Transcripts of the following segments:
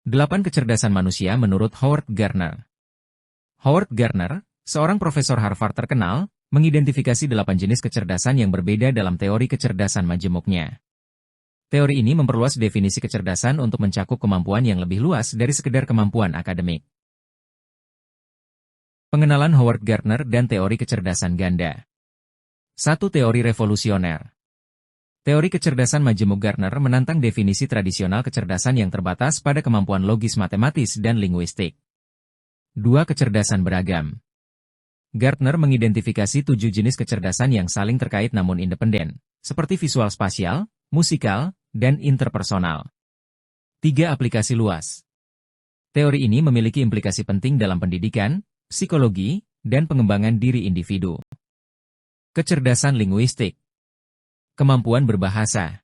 8 kecerdasan manusia menurut Howard Gardner. Howard Gardner, seorang profesor Harvard terkenal, mengidentifikasi 8 jenis kecerdasan yang berbeda dalam teori kecerdasan majemuknya. Teori ini memperluas definisi kecerdasan untuk mencakup kemampuan yang lebih luas dari sekedar kemampuan akademik. Pengenalan Howard Gardner dan teori kecerdasan ganda. 1. Teori revolusioner. Teori kecerdasan majemuk Gardner menantang definisi tradisional kecerdasan yang terbatas pada kemampuan logis matematis dan linguistik. 2. Kecerdasan beragam. Gardner mengidentifikasi 7 jenis kecerdasan yang saling terkait namun independen, seperti visual spasial, musikal, dan interpersonal. 3. Aplikasi luas. Teori ini memiliki implikasi penting dalam pendidikan, psikologi, dan pengembangan diri individu. Kecerdasan linguistik. Kemampuan berbahasa.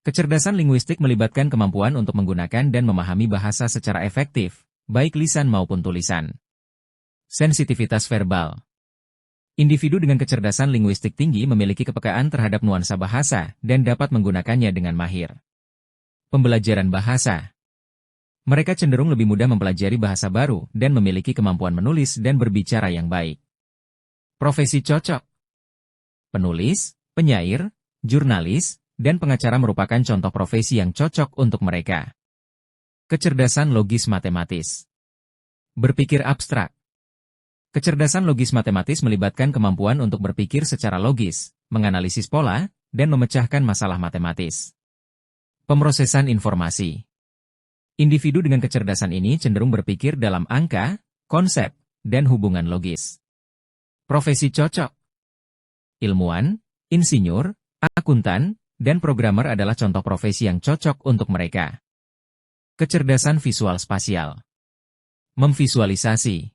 Kecerdasan linguistik melibatkan kemampuan untuk menggunakan dan memahami bahasa secara efektif, baik lisan maupun tulisan. Sensitivitas verbal. Individu dengan kecerdasan linguistik tinggi memiliki kepekaan terhadap nuansa bahasa dan dapat menggunakannya dengan mahir. Pembelajaran bahasa. Mereka cenderung lebih mudah mempelajari bahasa baru dan memiliki kemampuan menulis dan berbicara yang baik. Profesi cocok. Penulis, penyair, jurnalis, dan pengacara merupakan contoh profesi yang cocok untuk mereka. Kecerdasan logis matematis. Berpikir abstrak. Kecerdasan logis matematis melibatkan kemampuan untuk berpikir secara logis, menganalisis pola, dan memecahkan masalah matematis. Pemrosesan informasi. Individu dengan kecerdasan ini cenderung berpikir dalam angka, konsep, dan hubungan logis. Profesi cocok. Ilmuwan, insinyur, akuntan, dan programmer adalah contoh profesi yang cocok untuk mereka. Kecerdasan visual spasial. Memvisualisasi.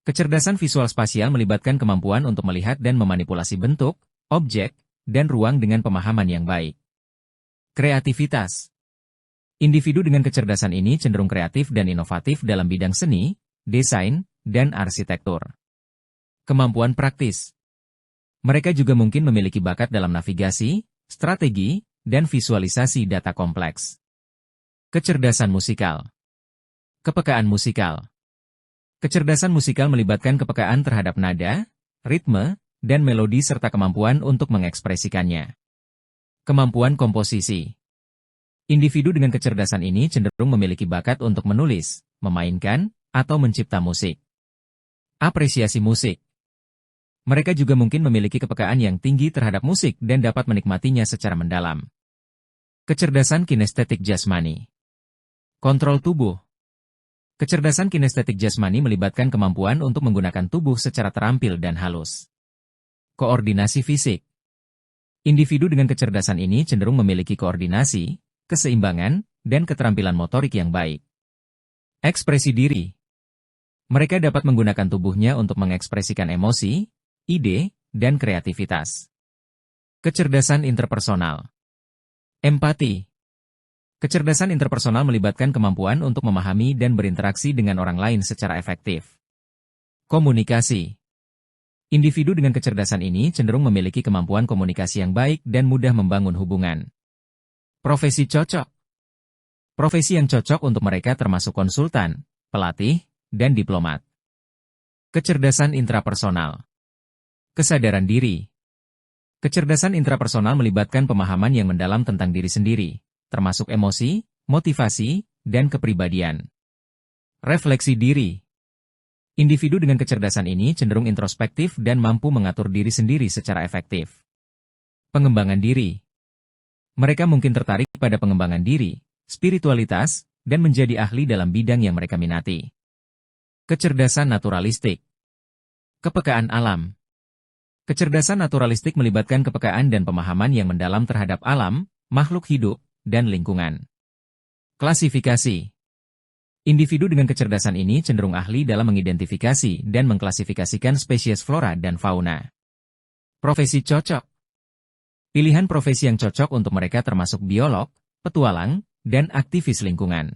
Kecerdasan visual spasial melibatkan kemampuan untuk melihat dan memanipulasi bentuk, objek, dan ruang dengan pemahaman yang baik. Kreativitas. Individu dengan kecerdasan ini cenderung kreatif dan inovatif dalam bidang seni, desain, dan arsitektur. Kemampuan praktis. Mereka juga mungkin memiliki bakat dalam navigasi, strategi, dan visualisasi data kompleks. Kecerdasan musikal. Kepekaan musikal. Kecerdasan musikal melibatkan kepekaan terhadap nada, ritme, dan melodi serta kemampuan untuk mengekspresikannya. Kemampuan komposisi. Individu dengan kecerdasan ini cenderung memiliki bakat untuk menulis, memainkan, atau mencipta musik. Apresiasi musik. Mereka juga mungkin memiliki kepekaan yang tinggi terhadap musik dan dapat menikmatinya secara mendalam. Kecerdasan kinestetik jasmani. Kontrol tubuh. Kecerdasan kinestetik jasmani melibatkan kemampuan untuk menggunakan tubuh secara terampil dan halus. Koordinasi fisik. Individu dengan kecerdasan ini cenderung memiliki koordinasi, keseimbangan, dan keterampilan motorik yang baik. Ekspresi diri. Mereka dapat menggunakan tubuhnya untuk mengekspresikan emosi, ide, dan kreativitas. Kecerdasan interpersonal. Empati. Kecerdasan interpersonal melibatkan kemampuan untuk memahami dan berinteraksi dengan orang lain secara efektif. Komunikasi. Individu dengan kecerdasan ini cenderung memiliki kemampuan komunikasi yang baik dan mudah membangun hubungan. Profesi cocok. Profesi yang cocok untuk mereka termasuk konsultan, pelatih, dan diplomat. Kecerdasan intrapersonal. Kesadaran diri. Kecerdasan intrapersonal melibatkan pemahaman yang mendalam tentang diri sendiri, termasuk emosi, motivasi, dan kepribadian. Refleksi diri. Individu dengan kecerdasan ini cenderung introspektif dan mampu mengatur diri sendiri secara efektif. Pengembangan diri. Mereka mungkin tertarik pada pengembangan diri, spiritualitas, dan menjadi ahli dalam bidang yang mereka minati. Kecerdasan naturalistik. Kepekaan alam. Kecerdasan naturalistik melibatkan kepekaan dan pemahaman yang mendalam terhadap alam, makhluk hidup, dan lingkungan. Klasifikasi. Individu dengan kecerdasan ini cenderung ahli dalam mengidentifikasi dan mengklasifikasikan spesies flora dan fauna. Profesi cocok. Pilihan profesi yang cocok untuk mereka termasuk biolog, petualang, dan aktivis lingkungan.